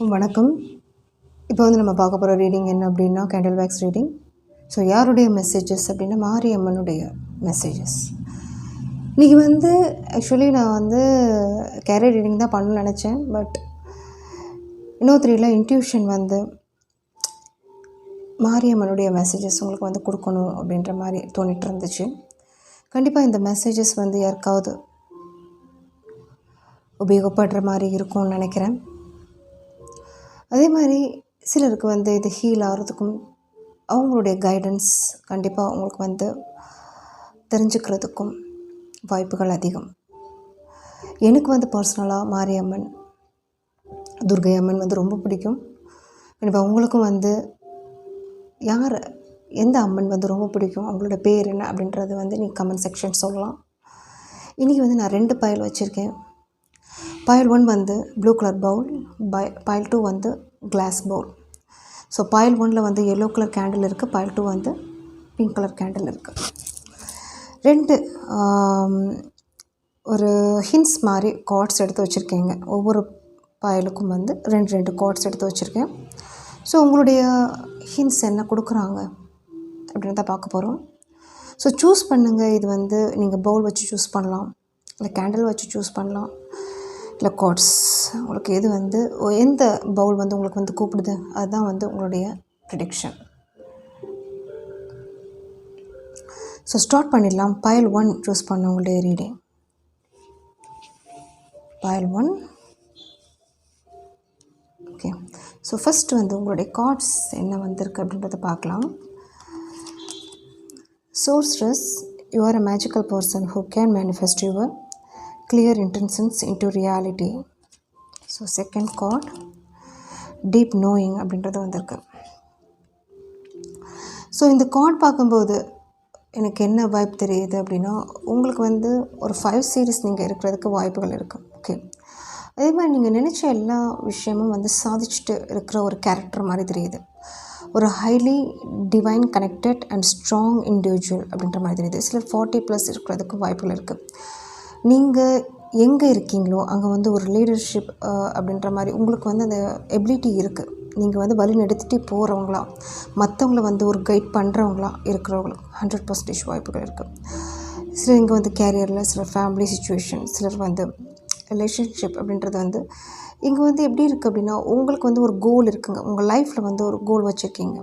வணக்கம். இப்போ வந்து நம்ம பார்க்க போகிற ரீடிங் என்ன அப்படின்னா கேண்டில் வேக்ஸ் ரீடிங். ஸோ யாருடைய மெசேஜஸ் அப்படின்னா மாரியம்மனுடைய மெசேஜஸ். இன்றைக்கி வந்து ஆக்சுவலி நான் வந்து கேரியர் ரீடிங் தான் பண்ணணும்னு நினச்சேன். பட் இன்னும் தெரியல, இன்ட்யூஷன் வந்து மாரியம்மனுடைய மெசேஜஸ் உங்களுக்கு வந்து கொடுக்கணும் அப்படின்ற மாதிரி தோணிட்டு இருந்துச்சு. கண்டிப்பாக இந்த மெசேஜஸ் வந்து யாருக்காவது உபயோகப்படுற மாதிரி இருக்கும்னு நினைக்கிறேன். அதே மாதிரி சிலருக்கு வந்து இது ஹீல் ஆகிறதுக்கும் அவங்களுடைய கைடன்ஸ் கண்டிப்பாக அவங்களுக்கு வந்து தெரிஞ்சுக்கிறதுக்கும் வாய்ப்புகள் அதிகம். எனக்கு வந்து பர்சனலாக மாரியம்மன், துர்கை அம்மன் வந்து ரொம்ப பிடிக்கும். கண்டிப்பாக உங்களுக்கும் வந்து எந்த அம்மன் வந்து ரொம்ப பிடிக்கும், அவங்களோட பேர் என்ன அப்படின்றது வந்து நீங்கள் கமெண்ட் செக்ஷன் சொல்லலாம். இன்றைக்கி வந்து நான் 2 பயல் வச்சுருக்கேன். பயல் 1 வந்து ப்ளூ கலர் பவுல், பயல் 2 வந்து கிளாஸ் பவுல். ஸோ பயல் 1 வந்து எல்லோ கலர் கேண்டில் இருக்குது, பயல் 2 வந்து பிங்க் கலர் கேண்டில் இருக்குது. 2 ஒரு ஹின்ஸ் மாதிரி கார்ட்ஸ் எடுத்து வச்சுருக்கேங்க. ஒவ்வொரு பயலுக்கும் வந்து 2 கார்ட்ஸ் எடுத்து வச்சுருக்கேன். ஸோ உங்களுடைய ஹின்ஸ் என்ன கொடுக்குறாங்க அப்படின்னு தான் பார்க்க போகிறோம். ஸோ சூஸ் பண்ணுங்கள். இது வந்து நீங்கள் பவுல் வச்சு சூஸ் பண்ணலாம், இல்லை கேண்டில் வச்சு சூஸ் பண்ணலாம், இல்லை கார்ட்ஸ். உங்களுக்கு எது வந்து எந்த பவுல் வந்து உங்களுக்கு வந்து கூப்பிடுது அதுதான் வந்து உங்களுடைய ப்ரிடிக்ஷன். ஸோ ஸ்டார்ட் பண்ணிடலாம். பயல் 1 சூஸ் பண்ண உங்களுடைய ரீடிங். பயல் 1. ஓகே. ஸோ ஃபஸ்ட்டு வந்து உங்களுடைய கார்ட்ஸ் என்ன வந்திருக்கு அப்படின்றத பார்க்கலாம். Sorceress, you are a magical person who can manifest your clear intentions into reality. So second card, deep knowing அப்படின்றது வந்திருக்கு. ஸோ இந்த கார்ட் பார்க்கும்போது எனக்கு என்ன வைப் தெரியுது அப்படின்னா, உங்களுக்கு வந்து ஒரு 5 சீரீஸ் நீங்கள் இருக்கிறதுக்கு வாய்ப்புகள் இருக்குது. ஓகே. அதே மாதிரி நீங்கள் நினச்ச எல்லா விஷயமும் வந்து சாதிச்சுட்டு இருக்கிற ஒரு கேரக்டர் மாதிரி தெரியுது. ஒரு highly divine connected and strong individual அப்படின்ற மாதிரி தெரியுது. சிலர் 40+ இருக்கிறதுக்கு வாய்ப்புகள் இருக்குது. நீங்கள் எங்கே இருக்கீங்களோ அங்கே வந்து ஒரு லீடர்ஷிப் அப்படின்ற மாதிரி உங்களுக்கு வந்து அந்த எபிலிட்டி இருக்குது. நீங்கள் வந்து வழி நடத்திட்டு போகிறவங்களா, மற்றவங்கள வந்து ஒரு கைட் பண்ணுறவங்களா இருக்கிறவங்களுக்கு 100% வாய்ப்புகள் இருக்குது. சிலர் இங்கே வந்து கேரியரில், சிலர் ஃபேமிலி சுச்சுவேஷன், சிலர் வந்து ரிலேஷன்ஷிப் அப்படின்றது வந்து இங்கே வந்து எப்படி இருக்குது அப்படின்னா, உங்களுக்கு வந்து ஒரு கோல் இருக்குங்க. உங்கள் லைஃப்பில் வந்து ஒரு கோல் வச்சுருக்கீங்க.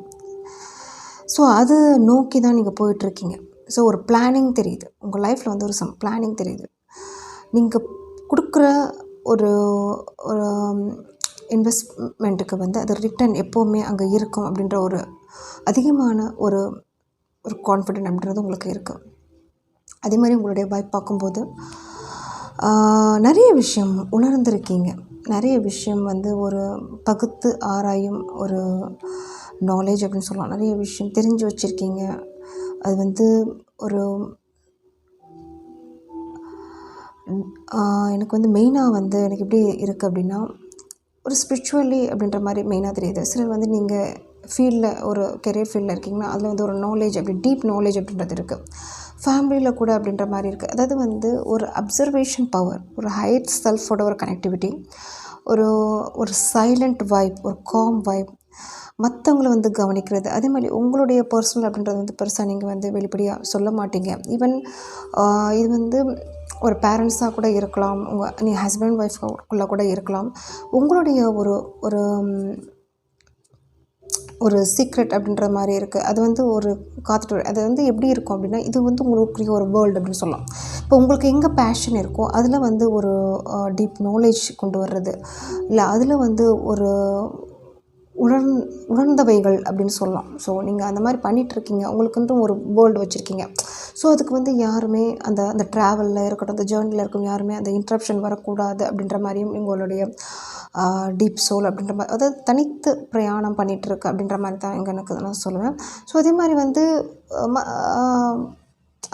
ஸோ அதை நோக்கி தான் நீங்கள் போயிட்டுருக்கீங்க. ஸோ ஒரு பிளானிங் தெரியுது. உங்கள் லைஃப்பில் வந்து ஒரு பிளானிங் தெரியுது. நீங்கள் கொடுக்குற ஒரு ஒரு இன்வெஸ்ட்மெண்ட்டுக்கு வந்து அது ரிட்டர்ன் எப்போவுமே அங்கே இருக்கும் அப்படின்ற ஒரு அதிகமான ஒரு ஒரு கான்ஃபிடென்ட் அப்படின்றது உங்களுக்கு இருக்குது. அதே மாதிரி உங்களுடைய வைப் பார்க்கும்போது நிறைய விஷயம் உணர்ந்திருக்கீங்க. நிறைய விஷயம் வந்து ஒரு பகுத்து ஆராயும் ஒரு நாலேஜ் அப்படின்னு சொல்லலாம். நிறைய விஷயம் தெரிஞ்சு வச்சுருக்கீங்க. அது வந்து ஒரு எனக்கு வந்து மெயினாக வந்து எனக்கு எப்படி இருக்குது அப்படின்னா, ஒரு ஸ்பிரிச்சுவலி அப்படின்ற மாதிரி மெயினாக தெரியுது. சிலர் வந்து நீங்கள் ஃபீல்டில் ஒரு கெரியர் ஃபீல்டில் இருக்கீங்கன்னா அதில் வந்து ஒரு நாலேஜ், அப்படி டீப் நாலேஜ் அப்படின்றது இருக்குது. ஃபேமிலியில் கூட அப்படின்ற மாதிரி இருக்குது. அதாவது வந்து ஒரு அப்சர்வேஷன் பவர், ஒரு ஹையர் செல்ஃபோட ஒரு கனெக்டிவிட்டி, ஒரு ஒரு சைலண்ட் வைப், ஒரு காம் வைப், மற்றவங்கள வந்து கவனிக்கிறது. அதே மாதிரி உங்களுடைய பர்சனல் அப்படின்றது வந்து பெருசாக நீங்கள் வந்து வெளிப்படையாக சொல்ல மாட்டீங்க. ஈவன் இது வந்து ஒரு பேரண்ட்ஸாக கூட இருக்கலாம், நீங்கள் ஹஸ்பண்ட் ஒய்ஃப்குள்ளே கூட இருக்கலாம். உங்களுடைய ஒரு ஒரு ஒரு சீக்ரெட் அப்படின்ற மாதிரி இருக்குது. அது வந்து ஒரு காத்துட்டு அது வந்து எப்படி இருக்கும் அப்படின்னா, இது வந்து உங்களுக்குரிய ஒரு வேர்ல்டு அப்படின்னு சொல்லலாம். இப்போ உங்களுக்கு எங்கே பேஷன் இருக்கோ அதில் வந்து ஒரு டீப் நாலேஜ் கொண்டு வர்றது, இல்லை அதில் வந்து ஒரு உணர்ந்தவைகள் அப்படின்னு சொல்லலாம். ஸோ நீங்கள் அந்த மாதிரி பண்ணிகிட்ருக்கீங்க. உங்களுக்குன்ட்டு ஒரு வேர்ல்டு வச்சுருக்கீங்க. ஸோ அதுக்கு வந்து யாருமே அந்த ட்ராவலில் இருக்கட்டும், அந்த ஜேர்னியில் இருக்கும் யாருமே அந்த இன்ட்ரப்ஷன் வரக்கூடாது அப்படின்ற மாதிரியும் உங்களுடைய டீப் சோல் அப்படின்ற மாதிரி, அதாவது தனித்து பிரயாணம் பண்ணிகிட்ருக்கு அப்படின்ற மாதிரி தான் எனக்கு நான் சொல்லுவேன். ஸோ அதே மாதிரி வந்து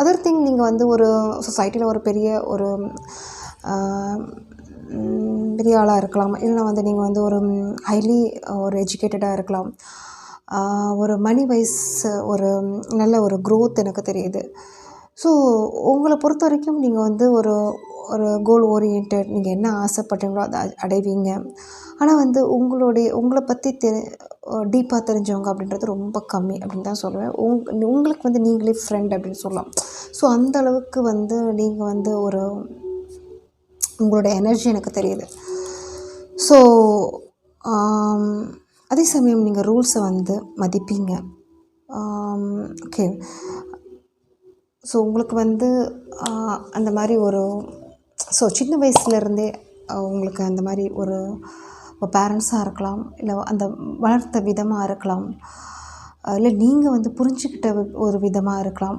அதர் திங், நீங்கள் வந்து ஒரு சொசைட்டியில் ஒரு பெரிய ஒரு பெரிய ஆளாக இருக்கலாம், இல்லைனா வந்து நீங்கள் வந்து ஒரு ஹைலி ஒரு எஜுகேட்டடாக இருக்கலாம். ஒரு மணி வைஸ் ஒரு நல்ல ஒரு க்ரோத் எனக்கு தெரியுது. ஸோ உங்களை பொறுத்த வரைக்கும் நீங்கள் வந்து ஒரு ஒரு கோல் ஓரியன்டட், நீங்கள் என்ன ஆசைப்பட்டீங்களோ அதை அடைவீங்க. ஆனால் வந்து உங்களை பற்றி டீப்பாக தெரிஞ்சவங்க அப்படின்றது ரொம்ப கம்மி அப்படின்னு தான் சொல்லுவேன். உங்களுக்கு வந்து நீங்களே ஃப்ரெண்ட் அப்படின்னு சொல்லலாம். ஸோ அந்த அளவுக்கு வந்து நீங்கள் வந்து உங்களோட எனர்ஜி எனக்கு தெரியுது. ஸோ அதே சமயம் நீங்கள் ரூல்ஸை வந்து மதிப்பீங்க. ஓகே. ஸோ உங்களுக்கு வந்து அந்த மாதிரி சின்ன வயசுலேருந்தே உங்களுக்கு அந்த மாதிரி ஒரு பேரண்ட்ஸாக இருக்கலாம், இல்லை அந்த வளர்த்த விதமாக இருக்கலாம், இல்லை நீங்கள் வந்து புரிஞ்சுக்கிட்ட ஒரு விதமாக இருக்கலாம்.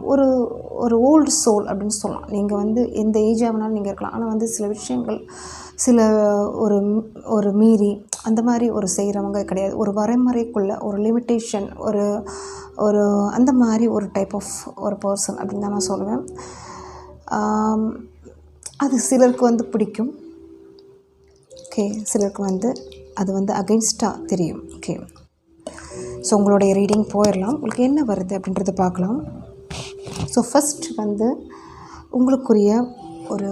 ஒரு ஓல்டு சோல் அப்படின்னு சொல்லலாம். நீங்கள் வந்து எந்த ஏஜாக வேணாலும் நீங்கள் இருக்கலாம். ஆனால் வந்து சில விஷயங்கள் ஒரு மீறி அந்த மாதிரி செய்கிறவங்க கிடையாது. ஒரு வரைமுறைக்குள்ளே ஒரு லிமிட்டேஷன் ஒரு அந்த மாதிரி ஒரு டைப் ஆஃப் ஒரு பர்சன் அப்படின்னு தான் நான் சொல்லுவேன். அது சிலருக்கு வந்து பிடிக்கும். ஓகே. சிலருக்கு வந்து அது வந்து அகெயின்ஸ்டாக தெரியும். ஓகே. ஸோ உங்களுடைய ரீடிங் போயிடலாம். உங்களுக்கு என்ன வருது அப்படின்றத பார்க்கலாம். ஸோ ஃபஸ்ட் வந்து உங்களுக்குரிய ஒரு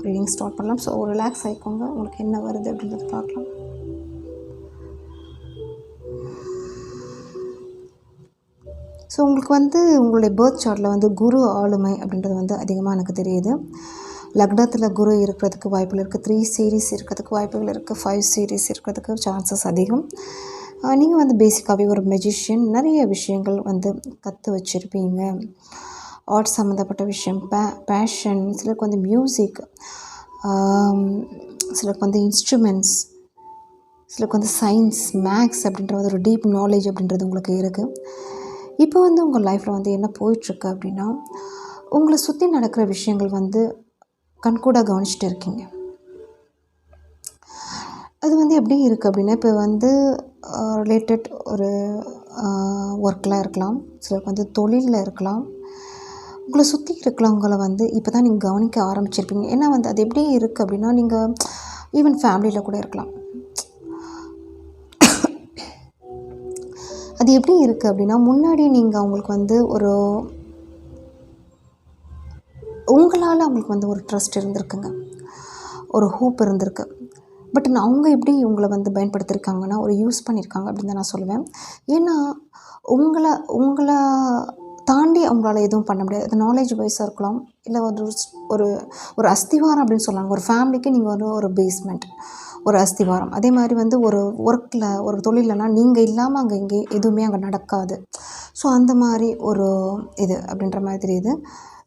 ரீடிங் ஸ்டார்ட் பண்ணலாம். ஸோ ரிலாக்ஸ் ஆகிக்கோங்க. உங்களுக்கு என்ன வருது அப்படின்றத பார்க்கலாம். ஸோ உங்களுக்கு வந்து உங்களுடைய பர்த் சார்ட்டில் வந்து குரு ஆளுமை அப்படின்றது வந்து அதிகமாக எனக்கு தெரியுது. லக்னத்தில் குரு இருக்கிறதுக்கு வாய்ப்புகள் இருக்குது. 3 சீரீஸ் இருக்கிறதுக்கு வாய்ப்புகள் இருக்குது. 5 சீரீஸ் இருக்கிறதுக்கு சான்சஸ் அதிகம். நீங்கள் வந்து பேசிக்காகவே ஒரு மெஜிஷியன். நிறைய விஷயங்கள் வந்து கற்று வச்சுருப்பீங்க. ஆர்ட் சம்மந்தப்பட்ட விஷயம், பேஷன், சிலருக்கு வந்து மியூசிக், சிலருக்கு வந்து இன்ஸ்ட்ருமெண்ட்ஸ், சிலருக்கு வந்து சயின்ஸ், மேக்ஸ் அப்படின்ற ஒரு டீப் நாலேஜ் அப்படின்றது உங்களுக்கு இருக்குது. இப்போ வந்து உங்கள் லைஃப்பில் வந்து என்ன போயிட்டுருக்கு அப்படின்னா, உங்களை சுற்றி நடக்கிற விஷயங்கள் வந்து கண்கூட கவனிச்சுட்டு இருக்கீங்க. அது வந்து எப்படி இருக்குது அப்படின்னா, இப்போ வந்து ரிலேட்டட் ஒரு ஒர்க்கில் இருக்கலாம், சிலருக்கு வந்து தொழிலில் இருக்கலாம். உங்களை சுற்றி இருக்கிறவங்களை வந்து இப்போ தான் நீங்கள் கவனிக்க ஆரம்பிச்சிருப்பீங்க. ஏன்னா வந்து அது எப்படி இருக்குது அப்படின்னா, நீங்கள் ஈவன் ஃபேமிலியில் கூட இருக்கலாம். அது எப்படி இருக்குது அப்படின்னா, முன்னாடி நீங்கள் அவங்களுக்கு வந்து உங்களால் அவங்களுக்கு வந்து ஒரு ட்ரஸ்ட் இருந்திருக்குங்க, ஒரு ஹோப் இருந்திருக்கு. பட் அவங்க எப்படி உங்களை வந்து பயன்படுத்தியிருக்காங்கன்னா, யூஸ் பண்ணியிருக்காங்க அப்படின்னு தான் நான் சொல்லுவேன். ஏன்னா உங்களை தாண்டி அவங்களால எதுவும் பண்ண முடியாது. அது நாலேஜ் வைஸாக இருக்கலாம், இல்லை ஒரு அஸ்திவாரம் அப்படின்னு சொல்லுவாங்க. ஒரு ஃபேமிலிக்கு நீங்கள் ஒரு பேஸ்மெண்ட், ஒரு அஸ்திவாரம். அதே மாதிரி வந்து ஒரு ஒர்க்கில், ஒரு தொழிலனா நீங்கள் இல்லாமல் அங்கே இங்கே எதுவுமே அங்கே நடக்காது. ஸோ அந்த மாதிரி இது அப்படின்ற மாதிரி தெரியுது.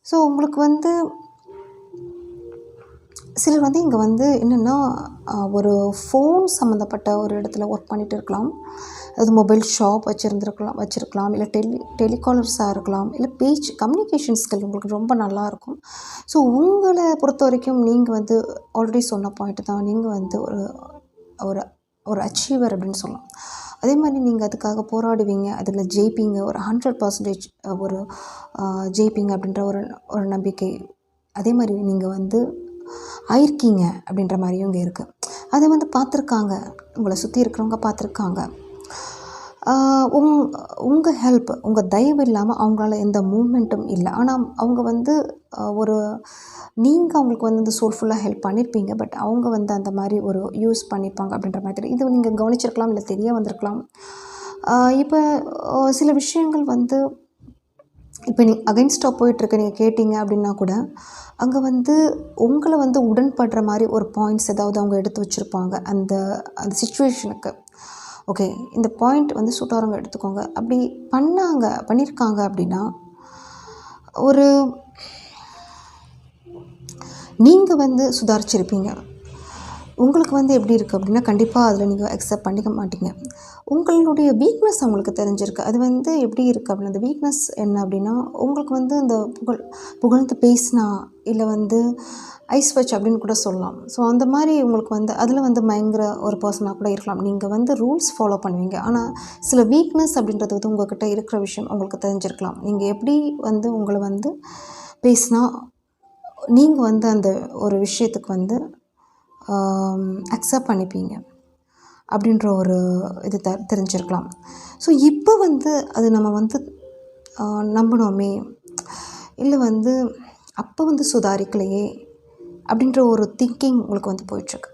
ஸோ உங்களுக்கு வந்து சிலர் வந்து இங்கே வந்து என்னென்னா, ஒரு ஃபோன் சம்மந்தப்பட்ட ஒரு இடத்துல ஒர்க் பண்ணிகிட்டு இருக்கலாம். அது மொபைல் ஷாப் வச்சுருக்கலாம், இல்லை டெலிகாலர்ஸாக இருக்கலாம், இல்லை கம்யூனிகேஷன் ஸ்கில் உங்களுக்கு ரொம்ப நல்லாயிருக்கும். ஸோ உங்களை பொறுத்த வரைக்கும் நீங்கள் வந்து ஆல்ரெடி சொன்ன பாயிண்ட்டு தான், நீங்கள் வந்து ஒரு ஒரு அச்சீவர் அப்படின்னு சொல்லலாம். அதே மாதிரி நீங்கள் அதுக்காக போராடுவீங்க, அதில் ஜெயிப்பீங்க. ஒரு 100% ஜெயிப்பீங்க அப்படின்ற ஒரு நம்பிக்கை. அதே மாதிரி நீங்கள் வந்து ஆயிருக்கீங்க அப்படின்ற மாதிரியும் இங்கே இருக்குது. அதை வந்து பார்த்துருக்காங்க, உங்களை சுற்றி இருக்கிறவங்க பார்த்துருக்காங்க. உங்கள் ஹெல்ப், உங்கள் தயவு இல்லாமல் அவங்களால எந்த மூமெண்ட்டும் இல்லை. ஆனால் அவங்க வந்து நீங்கள் அவங்களுக்கு வந்து இந்த சோல்ஃபுல்லாக ஹெல்ப் பண்ணியிருப்பீங்க. பட் அவங்க வந்து அந்த மாதிரி யூஸ் பண்ணிப்பாங்க அப்படின்ற மாதிரி இது நீங்கள் கவனிச்சிருக்கலாம், இல்லை தெரிய வந்திருக்கலாம். இப்போ சில விஷயங்கள் வந்து இப்போ அகைன்ஸ்டாக போயிட்டுருக்கு, நீங்கள் கேட்டிங்க அப்படின்னா கூட அங்கே வந்து உங்களை வந்து உடன்படுற மாதிரி ஒரு பாயிண்ட்ஸ் ஏதாவது அவங்க எடுத்து வச்சுருப்பாங்க அந்த சிச்சுவேஷனுக்கு. ஓகே, இந்த பாயிண்ட் வந்து சூட்டாரவங்க எடுத்துக்கோங்க. அப்படி பண்ணியிருக்காங்க அப்படின்னா நீங்கள் வந்து சுதாரிச்சிருப்பீங்க. உங்களுக்கு வந்து எப்படி இருக்குது அப்படின்னா, கண்டிப்பாக அதில் நீங்கள் அக்செப்ட் பண்ணிக்க மாட்டீங்க. உங்களுடைய வீக்னஸ் அவங்களுக்கு தெரிஞ்சிருக்கு. அது வந்து எப்படி இருக்குது அப்படின்னா, அந்த வீக்னஸ் என்ன அப்படின்னா, உங்களுக்கு வந்து இந்த புகழ்ந்து பேசினா, இல்லை வந்து ஐஸ் வச்சு அப்படின்னு கூட சொல்லலாம். ஸோ அந்த மாதிரி உங்களுக்கு வந்து அதில் வந்து பயங்கர ஒரு பர்சனாக கூட இருக்கலாம். நீங்கள் வந்து ரூல்ஸ் ஃபாலோ பண்ணுவீங்க. ஆனால் சில வீக்னஸ் அப்படின்றது வந்து உங்கள்கிட்ட இருக்கிற விஷயம் உங்களுக்கு தெரிஞ்சிருக்கலாம். நீங்கள் எப்படி வந்து உங்களை வந்து பேசினா நீங்கள் வந்து அந்த ஒரு விஷயத்துக்கு வந்து அக்செப்ட் பண்ணிப்பீங்க அப்படின்ற ஒரு இது தெரிஞ்சிருக்கலாம். ஸோ இப்போ வந்து அது நம்ம வந்து நம்பணுமே, இல்லை வந்து அப்போ வந்து சுதாரிக்கலையே அப்படின்ற ஒரு திங்கிங் உங்களுக்கு வந்து போயிட்டுருக்கு.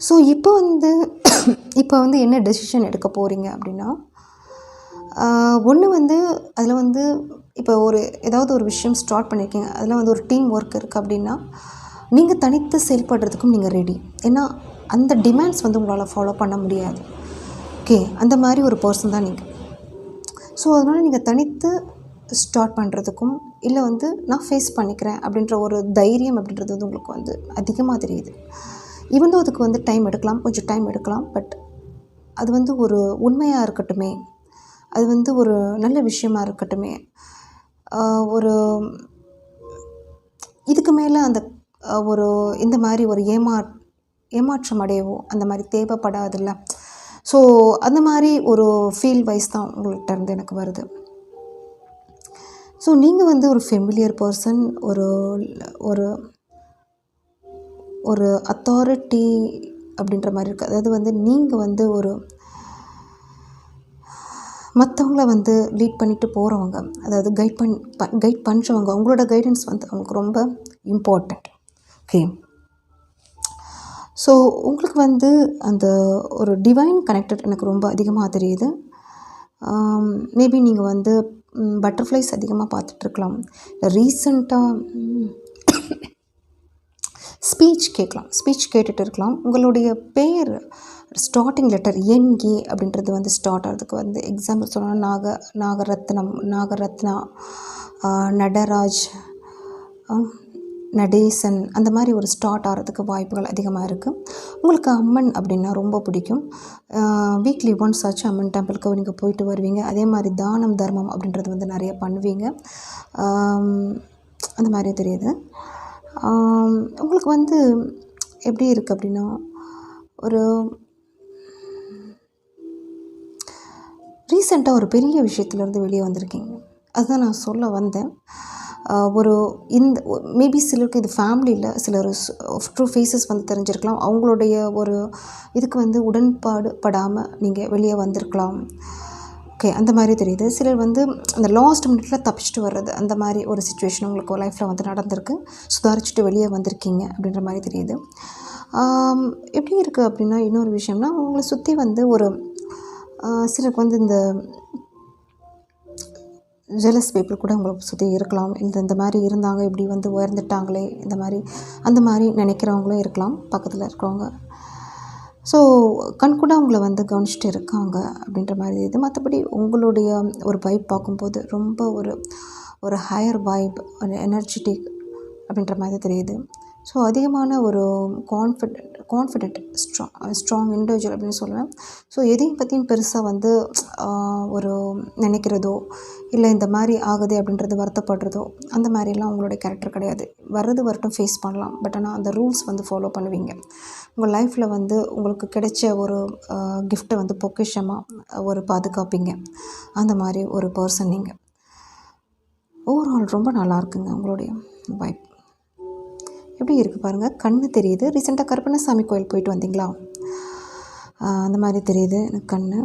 ஸோ இப்போ வந்து என்ன டெசிஷன் எடுக்க போகிறீங்க அப்படின்னா, ஒன்று வந்து அதில் வந்து இப்போ ஏதாவது ஒரு விஷயம் ஸ்டார்ட் பண்ணியிருக்கீங்க, அதில் வந்து ஒரு டீம் ஒர்க் இருக்குது அப்படின்னா, நீங்கள் தனித்து செயல்படுறதுக்கும் நீங்கள் ரெடி. ஏன்னா அந்த டிமாண்ட்ஸ் வந்து உங்களால் ஃபாலோ பண்ண முடியாது. ஓகே, அந்த மாதிரி ஒரு பர்சன் தான் நீங்கள். ஸோ அதனால் நீங்கள் தனித்து ஸ்டார்ட் பண்ணுறதுக்கும், இல்லை வந்து நான் ஃபேஸ் பண்ணிக்கிறேன் அப்படின்ற ஒரு தைரியம் அப்படின்றது வந்து உங்களுக்கு வந்து அதிகமாக தெரியுது. ஈவன் தோ அதுக்கு வந்து கொஞ்சம் டைம் எடுக்கலாம். பட் அது வந்து ஒரு உண்மையாக இருக்கட்டுமே, அது வந்து ஒரு நல்ல விஷயமா இருக்கட்டுமே, ஒரு இதுக்கு மேலே அந்த ஒரு இந்த மாதிரி ஒரு ஏமாற்றம் அடையவோ அந்த மாதிரி தேவைப்படாதுல்ல. ஸோ அந்த மாதிரி ஒரு ஃபீல் வைஸ் தான் உங்கள்கிட்ட இருந்து எனக்கு வருது. ஸோ நீங்கள் வந்து ஒரு ஃபெமிலியர் பர்சன், ஒரு ஒரு அத்தாரிட்டி அப்படின்ற மாதிரி இருக்குது. அதாவது வந்து நீங்கள் வந்து ஒரு மற்றவங்கள வந்து லீட் பண்ணிட்டு போகிறவங்க, அதாவது கைட் பண்ணுறவங்க. அவங்களோட கைடன்ஸ் வந்து அவங்களுக்கு ரொம்ப இம்பார்ட்டண்ட். ஓகே, ஸோ உங்களுக்கு வந்து அந்த ஒரு டிவைன் கனெக்டட் எனக்கு ரொம்ப அதிகமாக தெரியுது. மேபி நீங்கள் வந்து பட்டர்ஃப்ளைஸ் அதிகமாக பார்த்துட்ருக்கலாம். ரீசண்டாக ஸ்பீச் கேட்டுட்டு இருக்கலாம். உங்களுடைய பேர் ஸ்டார்டிங் லெட்டர் NA அப்படின்றது வந்து ஸ்டார்ட் ஆகிறதுக்கு வந்து எக்ஸாம்பிள் சொல்லணும்னா நாகரத்னா, நடராஜ், நடேசன், அந்த மாதிரி ஒரு ஸ்டார்ட் ஆகிறதுக்கு வாய்ப்புகள் அதிகமாக இருக்குது. உங்களுக்கு அம்மன் அப்படின்னா ரொம்ப பிடிக்கும். வீக்லி ஒன்ஸ் ஆச்சு அம்மன் டெம்பிளுக்கு நீங்கள் போயிட்டு வருவீங்க. அதே மாதிரி தானம் தர்மம் அப்படின்றது வந்து நிறைய பண்ணுவீங்க. அந்த மாதிரி தெரியுது. உங்களுக்கு வந்து எப்படி இருக்குது அப்படின்னா, ஒரு ரீசெண்டாக ஒரு பெரிய விஷயத்துலேருந்து வெளியே வந்திருக்கீங்க. அதுதான் நான் சொல்ல வந்தேன். மேபி சிலருக்கு இது ஃபேமிலியில் சிலர் ட்ரூ ஃபேஸஸ் வந்து தெரிஞ்சிருக்கலாம். அவங்களுடைய ஒரு இதுக்கு வந்து உடன்பாடு படாமல் நீங்கள் வெளியே வந்திருக்கலாம். ஓகே, அந்த மாதிரி தெரியுது. சிலர் வந்து அந்த லாஸ்ட் மினிட்டில் தப்பிச்சுட்டு வர்றது, அந்த மாதிரி ஒரு சிச்சுவேஷன் உங்களுக்கு லைஃப்பில் வந்து நடந்திருக்கு. சுதாரிச்சுட்டு வெளியே வந்திருக்கீங்க அப்படின்ற மாதிரி தெரியுது. எப்படி இருக்குது அப்படின்னா, இன்னொரு விஷயம்னா, உங்களை சுற்றி வந்து சிலருக்கு வந்து இந்த ஜெலஸ் பீப்புள் கூட உங்களை சுற்றி இருக்கலாம். இந்த மாதிரி இருந்தாங்க, இப்படி வந்து உயர்ந்துட்டாங்களே, அந்த மாதிரி நினைக்கிறவங்களும் இருக்கலாம் பக்கத்தில் இருக்கிறவங்க. ஸோ கண்கூட அவங்கள வந்து கவனிச்சுட்டு இருக்காங்க அப்படின்ற மாதிரி இது. மற்றபடி உங்களுடைய ஒரு வைப் பார்க்கும்போது ரொம்ப ஒரு ஹையர் வைப், ஒரு எனர்ஜெட்டிக் அப்படின்ற மாதிரி தெரியுது. ஸோ அதிகமான ஒரு கான்ஃபிடென்ட் ஸ்ட்ராங் இண்டிவிஜுவல் அப்படின்னு சொல்லுவேன். ஸோ எதையும் பற்றியும் பெருசாக வந்து ஒரு நினைக்கிறதோ, இல்லை இந்த மாதிரி ஆகுது அப்படின்றது வருத்தப்படுறதோ, அந்த மாதிரிலாம் உங்களுடைய கேரக்டர் கிடையாது. வரட்டும், ஃபேஸ் பண்ணலாம். பட் ஆனால் அந்த ரூல்ஸ் வந்து ஃபாலோ பண்ணுவீங்க. உங்கள் லைஃப்பில் வந்து உங்களுக்கு கிடைச்ச ஒரு கிஃப்ட்டை வந்து பொக்கிஷமாக ஒரு பாதுகாப்பீங்க. அந்த மாதிரி ஒரு பர்சன் நீங்கள். ஓவரால் ரொம்ப நல்லா இருக்குங்க உங்களுடைய வைப். எப்படி இருக்குது பாருங்கள், கண்ணு தெரியுது. ரீசெண்டாக கருப்பண்ணசாமி கோயில் போயிட்டு வந்தீங்களா? அந்த மாதிரி தெரியுது எனக்கு கண்ணு.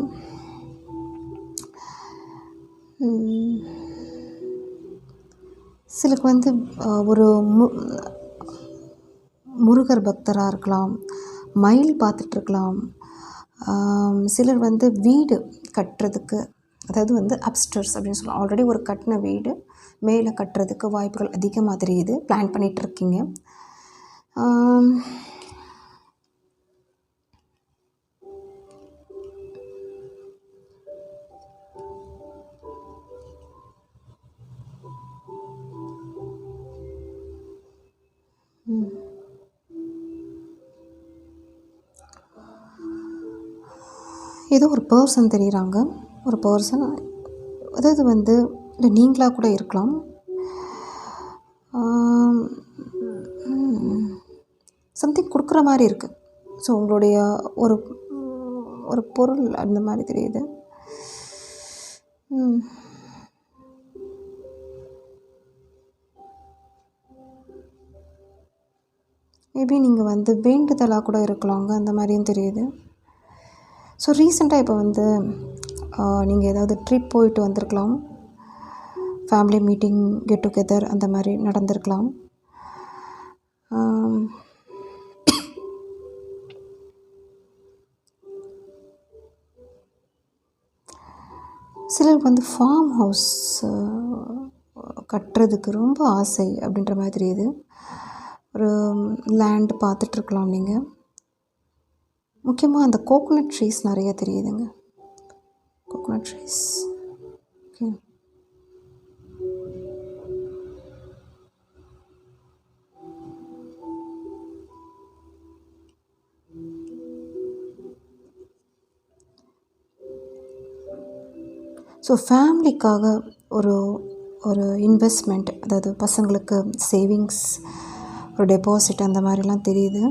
சிலருக்கு வந்து ஒரு முருகர் பக்தராக இருக்கலாம், மயில் பார்த்துட்ருக்கலாம். சிலர் வந்து வீடு கட்டுறதுக்கு, அதாவது வந்து அப்ஸ்டர்ஸ் அப்படின்னு சொல்லலாம், ஆல்ரெடி ஒரு கட்டின வீடு மேலே கட்டுறதுக்கு வாய்ப்புகள் அதிகமாக தெரியுது. பிளான் பண்ணிகிட்ருக்கீங்க. ஏதோ ஒரு பர்சன் தெரியுறாங்க. ஒரு பர்சன், அதாவது வந்து இல்லை நீங்களாக கூட இருக்கலாம். சம்திங் கொடுக்குற மாதிரி இருக்குது. ஸோ உங்களுடைய ஒரு பொருள் அந்த மாதிரி தெரியுது. மேபி நீங்கள் வந்து வேண்டுதலாக கூட இருக்கலாங்க, அந்த மாதிரியும் தெரியுது. ஸோ ரீசெண்டாக இப்போ வந்து நீங்கள் ஏதாவது ட்ரிப் போயிட்டு வந்திருக்கலாம். ஃபேமிலி மீட்டிங், கெட் டுகெதர் அந்த மாதிரி நடந்திருக்கலாம். சிலருக்கு வந்து ஃபார்ம் ஹவுஸ் கட்டுறதுக்கு ரொம்ப ஆசை அப்படின்ற மாதிரி தெரியுது. ஒரு லேண்ட் பார்த்துட்ருக்கலாம் நீங்கள். முக்கியமாக அந்த கோகோனட் ட்ரீஸ் நிறைய தெரியுதுங்க. Coconut trees. ஓகே. ஸோ ஃபேமிலிக்காக ஒரு ஒரு இன்வெஸ்ட்மெண்ட், அதாவது பசங்களுக்கு சேவிங்ஸ், ஒரு டெபாசிட் அந்த மாதிரிலாம் தெரியுது.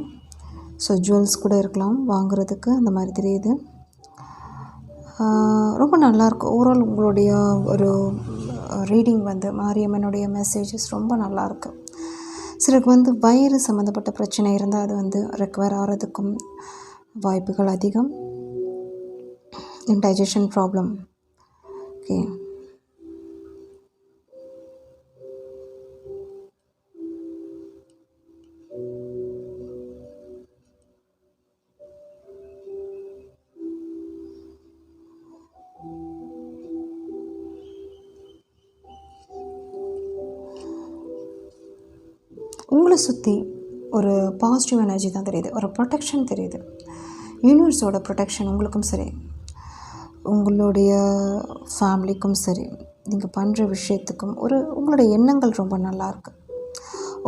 ஸோ ஜுவல்ஸ் கூட இருக்கலாம் வாங்குறதுக்கு, அந்த மாதிரி தெரியுது. ரொம்ப நல்லாயிருக்கும். ஓவரால் உங்களுடைய ஒரு ரீடிங் வந்து மாரியம்மனுடைய மெசேஜஸ் ரொம்ப நல்லாயிருக்கு. சிலருக்கு வந்து வயிறு சம்மந்தப்பட்ட பிரச்சனை இருந்தால் அது வந்து ரெக்கவர் ஆகிறதுக்கும் வாய்ப்புகள் அதிகம். Digestion problem. ஓகே. உங்களை சுற்றி ஒரு பாசிட்டிவ் எனர்ஜி தான் தெரியுது, ஒரு ப்ரொடெக்ஷன் தெரியுது. யூனிவர்ஸோட ப்ரொடெக்ஷன் உங்களுக்கும் சரி, உங்களுடைய ஃபேமிலிக்கும் சரி, நீங்கள் பண்ணுற விஷயத்துக்கும் உங்களுடைய எண்ணங்கள் ரொம்ப நல்லாயிருக்கு.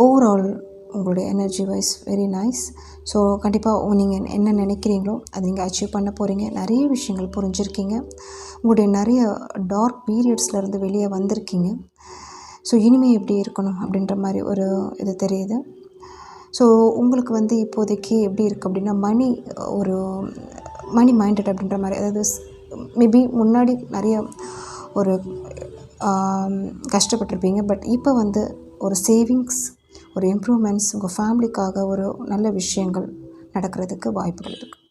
ஓவரால் உங்களுடைய energy wise very nice. So கண்டிப்பாக நீங்கள் என்ன நினைக்கிறீங்களோ அதை நீங்கள் அச்சீவ் பண்ண போகிறீங்க. நிறைய விஷயங்கள் புரிஞ்சுருக்கீங்க. உங்களுடைய நிறைய டார்க் பீரியட்ஸ்லேருந்து வெளியே வந்திருக்கீங்க. ஸோ இனிமேல் எப்படி இருக்கணும் அப்படின்ற மாதிரி ஒரு இது தெரியுது. ஸோ உங்களுக்கு வந்து இப்போதைக்கு எப்படி இருக்குது அப்படின்னா மணி மைண்டட் அப்படின்ற மாதிரி, அதாவது மேபி முன்னாடி நிறைய ஒரு கஷ்டப்பட்டிருப்பீங்க. பட் இப்போ வந்து ஒரு சேவிங்ஸ், ஒரு இம்ப்ரூவ்மெண்ட்ஸ், உங்கள் ஃபேமிலிக்காக ஒரு நல்ல விஷயங்கள் நடக்கிறதுக்கு வாய்ப்புகள் இருக்குது.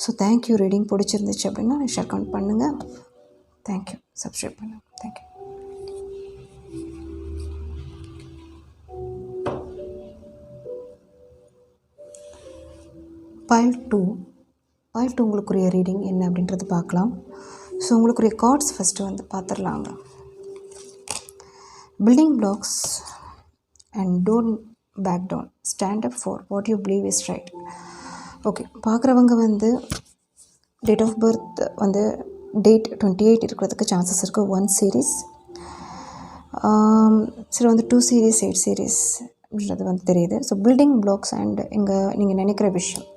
So thank you. ரீடிங் பிடிச்சிருந்துச்சு அப்படின்னா ஷேர் கமெண்ட் பண்ணுங்கள். தேங்க்யூ. சப்ஸ்கிரைப் பண்ணுங்கள். தேங்க்யூ. பைல் 2 உங்களுக்குரிய ரீடிங் என்ன அப்படின்றது பார்க்கலாம். ஸோ உங்களுக்குரிய கார்ட்ஸ் ஃபஸ்ட்டு வந்து பார்த்துடலாங்க. Building blocks and don't back down, stand up for what you believe is right. Okay. பார்க்குறவங்க வந்து டேட் ஆஃப் பர்த் வந்து டேட் 28 இருக்கிறதுக்கு சான்சஸ் இருக்குது. 1 சீரீஸ், சரி வந்து 2 சீரீஸ், 8 சீரீஸ் அப்படின்றது வந்து தெரியுது. ஸோ பில்டிங் பிளாக்ஸ் அண்ட் இங்கே நீங்கள் நினைக்கிற விஷயம்,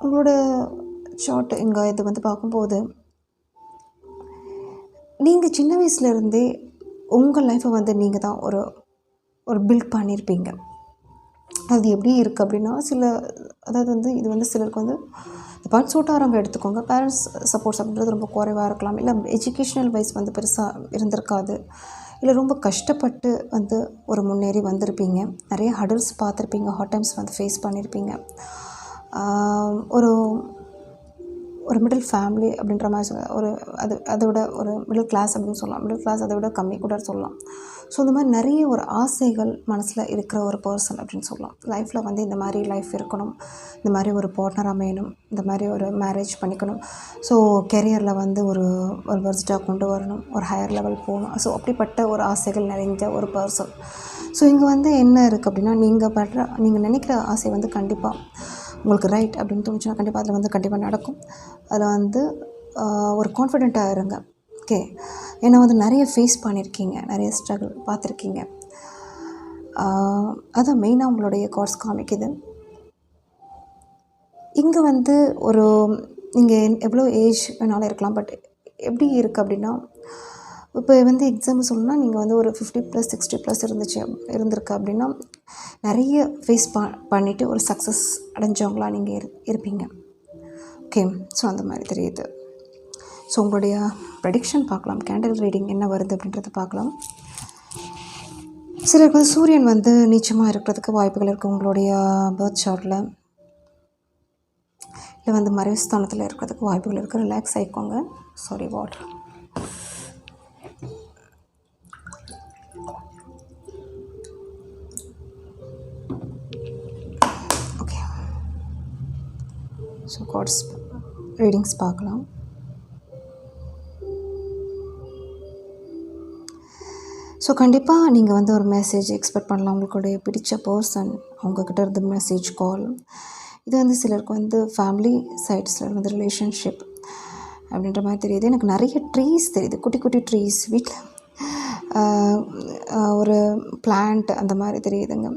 உங்களோட ஷார்ட் இங்கே இது வந்து பார்க்கும்போது நீங்கள் சின்ன வயசுலேருந்தே உங்கள் லைஃப்பை வந்து நீங்கள் தான் ஒரு பில்ட் பண்ணியிருப்பீங்க. அது எப்படி இருக்குது அப்படின்னா அதாவது வந்து இது வந்து சிலருக்கு வந்து பார்ட் சூட் ஆகிறவங்க எடுத்துக்கோங்க. பேரண்ட்ஸ் சப்போர்ட்ஸ் அப்படின்றது ரொம்ப குறைவாக இருக்கலாம். இல்லை எஜுகேஷ்னல் வைஸ் வந்து பெருசாக இருந்திருக்காது. இல்லை ரொம்ப கஷ்டப்பட்டு வந்து ஒரு முன்னேறி வந்திருப்பீங்க. நிறைய ஹடல்ஸ் பார்த்துருப்பீங்க. ஹார்ட் டைம்ஸ் வந்து ஃபேஸ் பண்ணியிருப்பீங்க. ஒரு மிடில் ஃபேமிலி அப்படின்ற மாதிரி அதோட ஒரு மிடில் கிளாஸ் அப்படின்னு சொல்லலாம். மிடில் கிளாஸ் அதை விட கம்மி கூட சொல்லலாம். ஸோ இந்த மாதிரி நிறைய ஒரு ஆசைகள் மனசில் இருக்கிற ஒரு பர்சன் அப்படின்னு சொல்லலாம். லைஃப்பில் வந்து இந்த மாதிரி லைஃப் இருக்கணும், இந்த மாதிரி ஒரு பார்ட்னர் அமையணும், இந்த மாதிரி ஒரு மேரேஜ் பண்ணிக்கணும், ஸோ கெரியரில் வந்து ஒரு வெர்ஸ்டாக கொண்டு வரணும், ஒரு ஹையர் லெவல் போகணும். ஸோ அப்படிப்பட்ட ஒரு ஆசைகள் நிறைஞ்ச ஒரு பர்சன். ஸோ இங்கே வந்து என்ன இருக்குது அப்படின்னா, நீங்கள் நினைக்கிற ஆசை வந்து கண்டிப்பாக உங்களுக்கு ரைட் அப்படின்னு தோணுச்சுன்னா கண்டிப்பாக அதில் வந்து கண்டிப்பாக நடக்கும். அதில் வந்து ஒரு கான்ஃபிடெண்ட்டாக இருங்க. ஓகே. ஏன்னா வந்து நிறைய ஃபேஸ் பண்ணியிருக்கீங்க, நிறைய ஸ்ட்ரகிள் பார்த்துருக்கீங்க. அதான் மெயினாக உங்களுடைய கார்ட்ஸ் காமிக்குது. இங்கே வந்து நீங்கள் எவ்வளோ ஏஜ் வேணாலும் இருக்கலாம். பட் எப்படி இருக்குது அப்படின்னா, இப்போ வந்து எக்ஸாம்பிள் சொல்லணும்னா நீங்கள் வந்து ஒரு 50+, 60+ இருந்திருக்கு அப்படின்னா நிறைய ஃபேஸ் பண்ணிவிட்டு ஒரு சக்ஸஸ் அடைஞ்சவங்களாக நீங்கள் இருப்பீங்க. ஓகே. ஸோ அந்த மாதிரி தெரியுது. ஸோ உங்களுடைய ப்ரெடிக்ஷன் பார்க்கலாம். கேண்டில் ரீடிங் என்ன வருது அப்படின்றத பார்க்கலாம். சிலருக்கு வந்து சூரியன் வந்து நீச்சமாக இருக்கிறதுக்கு வாய்ப்புகள் இருக்குது உங்களுடைய பர்த் சார்ட்டில். இல்லை வந்து மறைவு ஸ்தானத்தில் இருக்கிறதுக்கு வாய்ப்புகள் இருக்குது. ரிலாக்ஸ் ஆகிக்கோங்க. Sorry, water. Okay, so cards readings பார்க்கலாம். ஸோ கண்டிப்பாக நீங்கள் வந்து ஒரு மெசேஜ் எக்ஸ்பெக்ட் பண்ணலாம். உங்களுடைய பிடிச்ச பர்சன் அவங்கக்கிட்ட இருந்து மெசேஜ், கால். இது வந்து சிலருக்கு வந்து ஃபேமிலி சைட்ஸில் வந்து ரிலேஷன்ஷிப் அப்படின்ற மாதிரி தெரியுது. எனக்கு நிறைய ட்ரீஸ் தெரியுது, குட்டி குட்டி ட்ரீஸ் வீட்டில், ஒரு பிளான்ட் அந்த மாதிரி தெரியுதுங்க.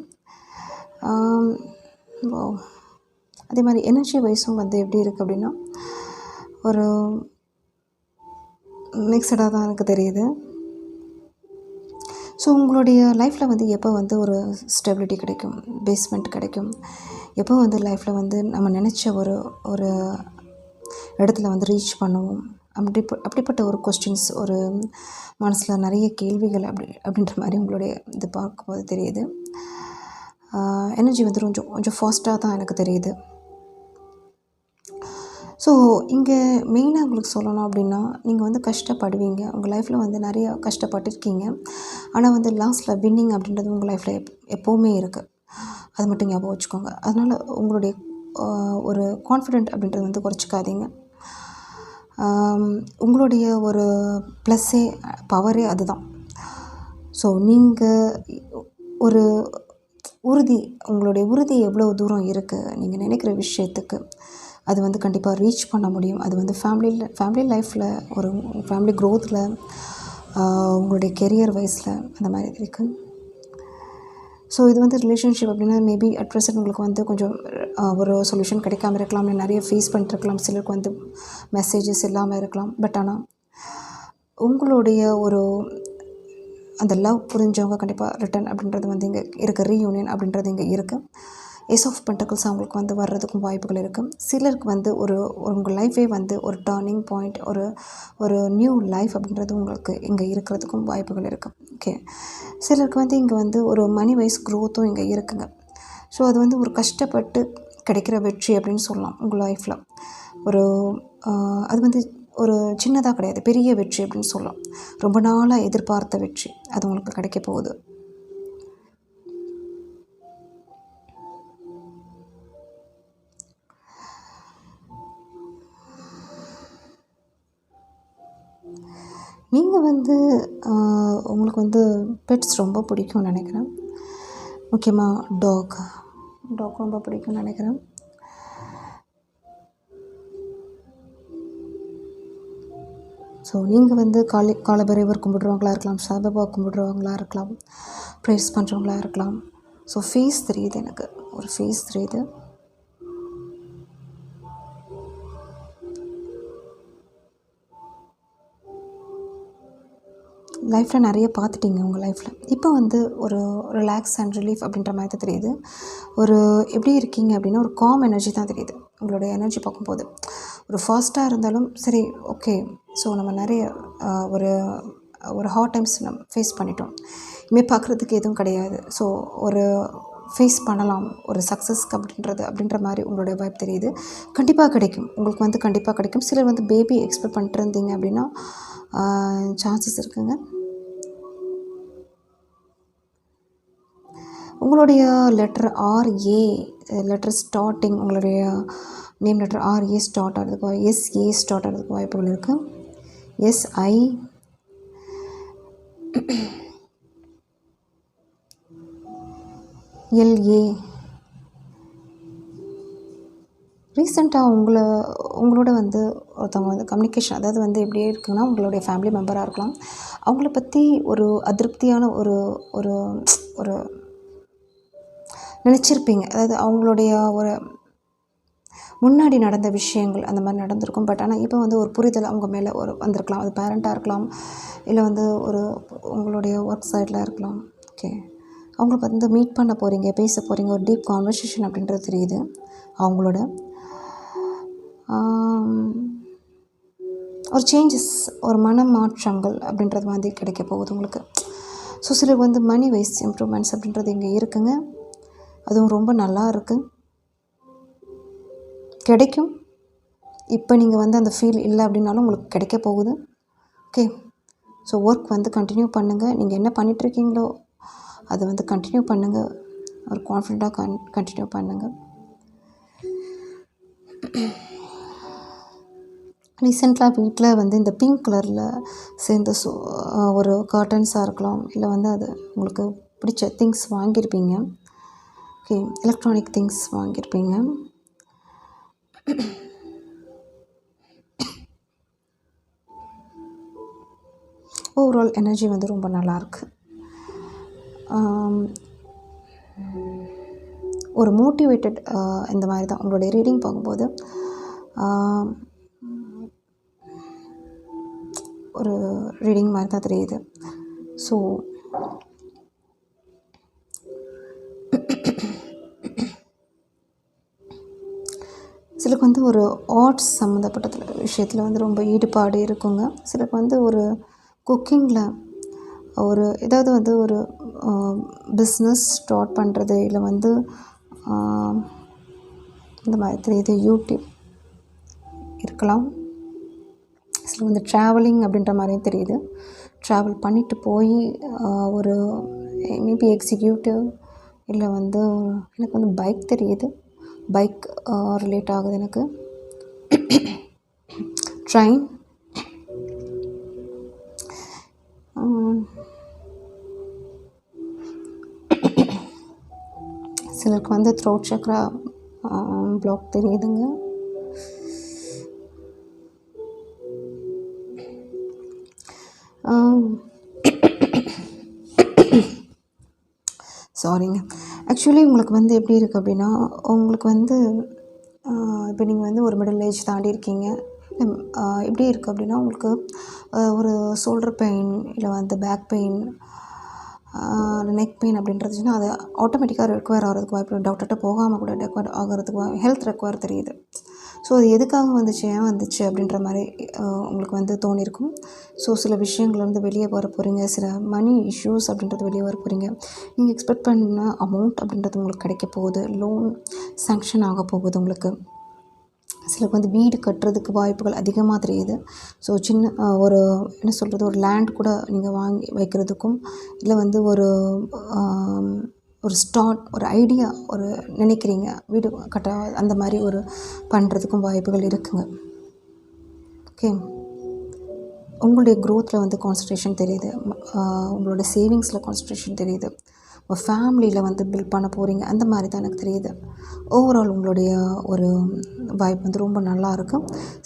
அதே மாதிரி எனர்ஜி வைஸும் வந்து எப்படி இருக்குது அப்படின்னா ஒரு மிக்சடாக தான் எனக்கு தெரியுது. ஸோ உங்களுடைய லைஃப்பில் வந்து எப்போ வந்து ஒரு ஸ்டெபிலிட்டி கிடைக்கும், பேஸ்மெண்ட் கிடைக்கும், எப்போ வந்து லைஃப்பில் வந்து நம்ம நினச்ச ஒரு ஒரு இடத்துல வந்து ரீச் பண்ணுவோம், அப்படிப்பட்ட ஒரு கொஸ்டின்ஸ், ஒரு மனசில் நிறைய கேள்விகள் அப்படின்ற மாதிரி உங்களுடைய இது பார்க்கும்போது தெரியுது. எனர்ஜி வந்து கொஞ்சம் கொஞ்சம் ஃபாஸ்ட்டாக தான் எனக்கு தெரியுது. ஸோ இங்கே மெயினாக உங்களுக்கு சொல்லணும் அப்படின்னா, நீங்கள் வந்து கஷ்டப்படுவீங்க. உங்கள் லைஃப்பில் வந்து நிறைய கஷ்டப்பட்டுருக்கீங்க. ஆனால் வந்து லாஸ்ட்டில் வின்னிங் அப்படின்றது உங்கள் லைஃப்பில் எப்போவுமே இருக்குது. அது மட்டும் ஞாபகம் வச்சுக்கோங்க. அதனால் உங்களுடைய ஒரு கான்ஃபிடென்ட் அப்படின்றது வந்து குறைச்சிக்காதீங்க. உங்களுடைய ஒரு ப்ளஸ்ஸே, பவரே அதுதான். ஸோ நீங்கள் ஒரு உங்களுடைய உறுதி எவ்வளோ தூரம் இருக்குது, நீங்கள் நினைக்கிற விஷயத்துக்கு அது வந்து கண்டிப்பாக ரீச் பண்ண முடியும். அது வந்து ஃபேமிலி லைஃப்பில், ஒரு ஃபேமிலி க்ரோத்தில், உங்களுடைய கெரியர் வைஸில் அந்த மாதிரி இருக்குது. ஸோ இது வந்து ரிலேஷன்ஷிப் அப்படின்னா மேபி அட் ப்ரெசென்ட் உங்களுக்கு வந்து கொஞ்சம் ஒரு சொல்யூஷன் கிடைக்காம இருக்கலாம், நிறைய ஃபேஸ் பண்ணிட்டுருக்கலாம். சிலருக்கு வந்து மெசேஜஸ் இல்லாமல் இருக்கலாம். பட் ஆனால் உங்களுடைய ஒரு அந்த லவ் புரிஞ்சவங்க கண்டிப்பாக ரிட்டன் அப்படின்றது வந்து இங்கே இருக்குது. ரீயூனியன் அப்படின்றது இங்கே இருக்குது. ஏஸ் ஆஃப் பென்டக்கிள்ஸ் அவங்களுக்கு வந்து வர்றதுக்கும் வாய்ப்புகள் இருக்குது. சிலருக்கு வந்து உங்கள் லைஃபே வந்து ஒரு டர்னிங் பாயிண்ட், ஒரு நியூ லைஃப் அப்படின்றது உங்களுக்கு இங்கே இருக்கிறதுக்கும் வாய்ப்புகள் இருக்குது. ஓகே, சிலருக்கு வந்து இங்கே வந்து ஒரு மணி வைஸ் க்ரோத்தும் இங்கே இருக்குங்க. ஸோ அது வந்து ஒரு கஷ்டப்பட்டு கிடைக்கிற வெற்றி அப்படின்னு சொல்லலாம். உங்கள் லைஃப்பில் அது வந்து ஒரு சின்னதாக கிடையாது, பெரிய வெற்றி அப்படின்னு சொல்லலாம். ரொம்ப நாளாக எதிர்பார்த்த வெற்றி அது உங்களுக்கு கிடைக்க போகுது. நீங்கள் வந்து உங்களுக்கு வந்து பெட்ஸ் ரொம்ப பிடிக்கும்னு நினைக்கிறேன். முக்கியமாக டாக் ரொம்ப பிடிக்கும்னு நினைக்கிறேன். ஸோ நீங்கள் வந்து காலபைரவர் கும்பிடுறவங்களா இருக்கலாம், சாய்பாபா கும்பிடுறவங்களா இருக்கலாம், ப்ரேஸ் பண்ணுறவங்களா இருக்கலாம். ஸோ ஃபேஸ் தெரியுது, எனக்கு ஒரு ஃபேஸ் தெரியுது. லைஃப்பில் நிறைய பார்த்துட்டீங்க உங்கள் லைஃப்பில். இப்போ வந்து ஒரு ரிலாக்ஸ் அண்ட் ரிலீஃப் அப்படின்ற மாதிரி தான் தெரியுது. ஒரு எப்படி இருக்கீங்க அப்படின்னா ஒரு காம் எனர்ஜி தான் தெரியுது. உங்களுடைய எனர்ஜி பார்க்கும்போது ஒரு ஃபாஸ்ட்டாக இருந்தாலும் சரி, ஓகே. ஸோ நம்ம நிறைய ஒரு ஹார்ட் டைம்ஸ் நம்ம ஃபேஸ் பண்ணிட்டோம். இனிமேல் பார்க்குறதுக்கு எதுவும் கிடையாது. ஸோ ஒரு ஃபேஸ் பண்ணலாம், ஒரு சக்ஸஸ்க்கு அப்படின்ற மாதிரி உங்களுடைய வைப் தெரியுது. கண்டிப்பாக கிடைக்கும், உங்களுக்கு வந்து கண்டிப்பாக கிடைக்கும். சிலர் வந்து பேபி எக்ஸ்பெக்ட் பண்ணிட்டு இருந்தீங்க அப்படின்னா சான்சஸ் இருக்குங்க. உங்களுடைய லெட்டர் RA லெட்டர் ஸ்டார்டிங், உங்களுடைய நேம் லெட்டர் RA ஸ்டார்ட் ஆகிறதுக்கு, SA ஸ்டார்ட் ஆகிறதுக்கு வாய்ப்புகள் இருக்குது. SI, LA. ரீசெண்டாக உங்களோட வந்து ஒருத்தவங்க வந்து கம்யூனிகேஷன், அதாவது வந்து எப்படியே இருக்குன்னா உங்களுடைய ஃபேமிலி மெம்பராக இருக்கலாம். அவங்கள பற்றி ஒரு அதிருப்தியான ஒரு ஒரு நினச்சிருப்பீங்க. அதாவது அவங்களுடைய ஒரு முன்னாடி நடந்த விஷயங்கள் அந்த மாதிரி நடந்திருக்கும். பட் ஆனால் இப்போ வந்து ஒரு புரிதல் அவங்க மேலே வந்திருக்கலாம். அது பேரண்ட்டாக இருக்கலாம், இல்லை வந்து உங்களுடைய ஒர்க் சைடில் இருக்கலாம். ஓகே, அவங்கள வந்து மீட் பண்ண போகிறீங்க, பேச போகிறீங்க, ஒரு டீப் கான்வர்சேஷன் அப்படின்றது தெரியுது அவங்களோட. ஒரு சேஞ்சஸ், ஒரு மன மாற்றங்கள் அப்படின்றது வந்து கிடைக்க போகுது உங்களுக்கு. ஸோ சிலர் வந்து மணி வைஸ் இம்ப்ரூவ்மெண்ட்ஸ் அப்படின்றது இங்கே இருக்குங்க. அதுவும் ரொம்ப நல்லா இருக்குது. கிடைக்கும். இப்போ நீங்கள் வந்து அந்த ஃபீல் இல்லை அப்படின்னாலும் உங்களுக்கு கிடைக்க போகுது. ஓகே. ஸோ ஒர்க் வந்து கண்டினியூ பண்ணுங்கள். நீங்கள் என்ன பண்ணிகிட்ருக்கீங்களோ அதை வந்து கண்டினியூ பண்ணுங்கள். ஒரு கான்ஃபிடெண்ட்டாக கண்டினியூ பண்ணுங்கள். ரீசெண்டாக வீட்டில் வந்து இந்த பிங்க் கலரில் சேர்ந்த ஒரு கர்டன்ஸாக இருக்கலாம், இல்லை வந்து அது உங்களுக்கு பிடிச்ச திங்ஸ் வாங்கியிருப்பீங்க. ஓகே. எலக்ட்ரானிக் திங்ஸ் வாங்கியிருப்பீங்க. ஓவரால் எனர்ஜி வந்து ரொம்ப நல்லாயிருக்கு. ஒரு மோட்டிவேட்டட் இந்த மாதிரி தான் உங்களுடைய ரீடிங் பார்க்கும்போது ஒரு ரீடிங் மாதிரி தான் தெரியுது. ஸோ சிலருக்கு வந்து ஒரு ஆர்ட்ஸ் சம்மந்தப்பட்ட விஷயத்தில் வந்து ரொம்ப ஈடுபாடு இருக்குங்க. சிலருக்கு வந்து ஒரு குக்கிங்கில் ஒரு ஏதாவது வந்து ஒரு பிஸ்னஸ் ஸ்டார்ட் பண்ணுறது, இல்லை வந்து இந்த மாதிரி தெரியுது. யூடியூப் இருக்கலாம். சில வந்து ட்ராவலிங் அப்படின்ற மாதிரியும் தெரியுது. ட்ராவல் பண்ணிவிட்டு போய் ஒரு மேபி எக்ஸிக்யூட்டிவ், இல்லை வந்து எனக்கு வந்து பைக் தெரியுது. பைக் ரிலேட் ஆகுது எனக்கு. ட்ரெயின், சிலருக்கு வந்து த்ரோட் சக்ரா பிளாக் தெரியுதுங்க. சாரிங்க. ஆக்சுவலி உங்களுக்கு வந்து எப்படி இருக்குது அப்படின்னா, உங்களுக்கு வந்து இப்போ நீங்கள் வந்து ஒரு மிடில் ஏஜ் தாண்டி இருக்கீங்க. எப்படி இருக்குது அப்படின்னா, உங்களுக்கு ஒரு ஷோல்டர் பெயின், இல்லை வந்து பேக் பெயின், நெக் பெயின் அப்படின்றதுச்சுன்னா அது ஆட்டோமேட்டிக்காக ரெக்வயர் ஆகிறதுக்கு வாய்ப்பு. டாக்டர்கிட்ட போகாமல் கூட ரெக்வயர் ஆகிறதுக்கு ஹெல்த் ரெக்வயர் தெரியுது. ஸோ அது எதுக்காக வந்துச்சு, ஏன் வந்துச்சு அப்படின்ற மாதிரி உங்களுக்கு வந்து தோணியிருக்கும். ஸோ சில விஷயங்கள் வந்து வெளியே வர போகிறீங்க. சில மணி இஷ்யூஸ் அப்படின்றது வெளியே வர போகிறீங்க. நீங்கள் எக்ஸ்பெக்ட் பண்ண அமௌண்ட் அப்படின்றது உங்களுக்கு கிடைக்க போகுது. லோன் சேங்க்ஷன் ஆக போகுது உங்களுக்கு. சிலருக்கு வந்து வீடு கட்டுறதுக்கு வாய்ப்புகள் அதிகமாக தெரியுது. ஸோ சின்ன ஒரு என்ன சொல்கிறது, ஒரு லேண்ட் கூட நீங்கள் வாங்கி வைக்கிறதுக்கும், இல்லை வந்து ஒரு ஸ்டார்ட், ஒரு ஐடியா, ஒரு நினைக்கிறீங்க வீடு கட்ட, அந்த மாதிரி ஒரு பண்ணுறதுக்கும் வாய்ப்புகள் இருக்குங்க. ஓகே. உங்களுடைய க்ரோத்தில் வந்து கான்சன்ட்ரேஷன் தெரியுது. உங்களோட சேவிங்ஸில் கான்சன்ட்ரேஷன் தெரியுது. உங்கள் ஃபேமிலியில் வந்து பில்ட் பண்ண போகிறீங்க, அந்த மாதிரி தான் எனக்கு தெரியுது. ஓவரால் உங்களுடைய ஒரு வைப் வந்து ரொம்ப நல்லாயிருக்கு.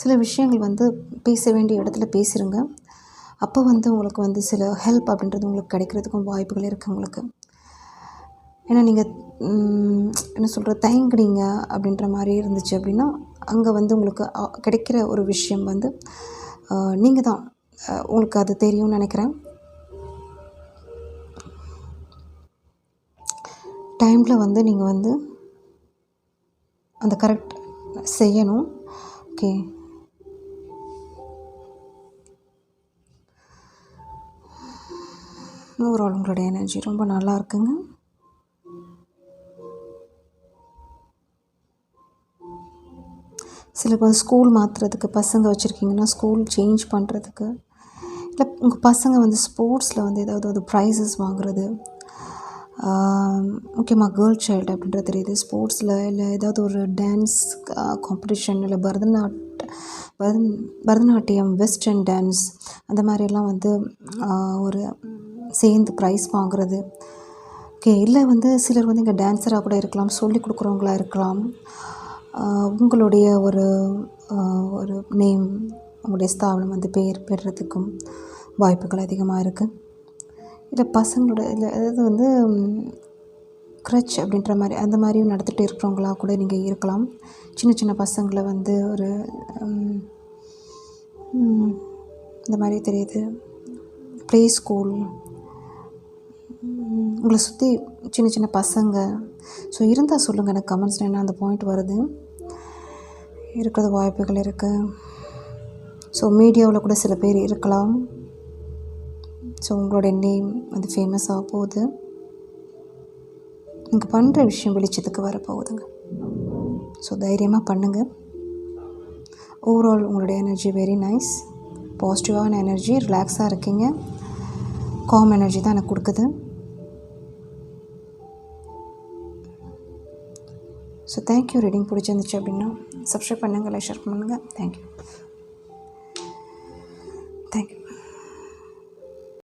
சில விஷயங்கள் வந்து பேச வேண்டிய இடத்துல பேசிடுங்க. அப்போ வந்து உங்களுக்கு வந்து சில ஹெல்ப் அப்படின்றது உங்களுக்கு கிடைக்கிறதுக்கும் வாய்ப்புகள் இருக்குது உங்களுக்கு. ஏன்னா நீங்கள் என்ன சொல்கிறது, தயங்குறீங்க அப்படின்ற மாதிரி இருந்துச்சு அப்படின்னா, அங்கே வந்து உங்களுக்கு கிடைக்கிற ஒரு விஷயம் வந்து நீங்கள் தான், உங்களுக்கு அது தெரியும்னு நினைக்கிறேன். டைமில் வந்து நீங்கள் வந்து அந்த கரெக்ட் செய்யணும். ஓகே. ஓவரால் உங்களுடைய எனர்ஜி ரொம்ப நல்லா இருக்குங்க. சில ஸ்கூல் மாற்றுறதுக்கு பசங்க வச்சுருக்கீங்கன்னா, ஸ்கூல் சேஞ்ச் பண்ணுறதுக்கு, இல்லை உங்கள் பசங்க வந்து ஸ்போர்ட்ஸில் வந்து ஏதாவது ஒரு ப்ரைஸஸ் வாங்குறது, முக்கியமாக கேர்ள் சைல்டு அப்படின்றது தெரியுது. ஸ்போர்ட்ஸில் இல்லை ஏதாவது ஒரு டான்ஸ் காம்படிஷன், இல்லை பரதநாட்டியம், வெஸ்டர்ன் டான்ஸ், அந்த மாதிரிலாம் வந்து ஒரு சேர்ந்து ப்ரைஸ் வாங்குறது. ஓகே. இல்லை வந்து சிலர் வந்து இங்கே டான்ஸராக கூட இருக்கலாம், சொல்லி கொடுக்குறவங்களா இருக்கலாம். உங்களுடைய ஒரு நேம், உங்களுடைய ஸ்தாபனம் வந்து பேர் பெறுறதுக்கும் வாய்ப்புகள் அதிகமாக இருக்குது. இல்லை பசங்களோட இல்லை அதாவது வந்து க்ரச் அப்படின்ற மாதிரி அந்த மாதிரியும் நடத்திட்டு இருக்கிறவங்களா கூட நீங்கள் இருக்கலாம். சின்ன சின்ன பசங்களை வந்து ஒரு இந்த மாதிரி தெரியுது. ப்ளே ஸ்கூல், உங்களை சுற்றி சின்ன சின்ன பசங்க. ஸோ இருந்தால் சொல்லுங்கள் எனக்கு கமெண்ட்ஸில், என்ன அந்த பாயிண்ட் வருது இருக்கிறது வாய்ப்புகள் இருக்குது. ஸோ மீடியாவில் கூட சில பேர் இருக்கலாம். ஸோ உங்களுடைய நேம் வந்து ஃபேமஸ் ஆக போகுது. நீங்கள் பண்ணுற விஷயம் வெளிச்சத்துக்கு வரப்போகுதுங்க. ஸோ தைரியமாக பண்ணுங்கள். ஓவரால் உங்களுடைய எனர்ஜி வெரி நைஸ், பாசிட்டிவான எனர்ஜி, ரிலாக்ஸாக இருக்கீங்க, காம் எனர்ஜி தான் எனக்கு கொடுக்குது. So thank you. ரீடிங் பிடிச்சிருந்துச்சு அப்படின்னா சப்ஸ்கிரைப் பண்ணுங்கள், லைக் ஷேர் பண்ணுங்கள். தேங்க்யூ.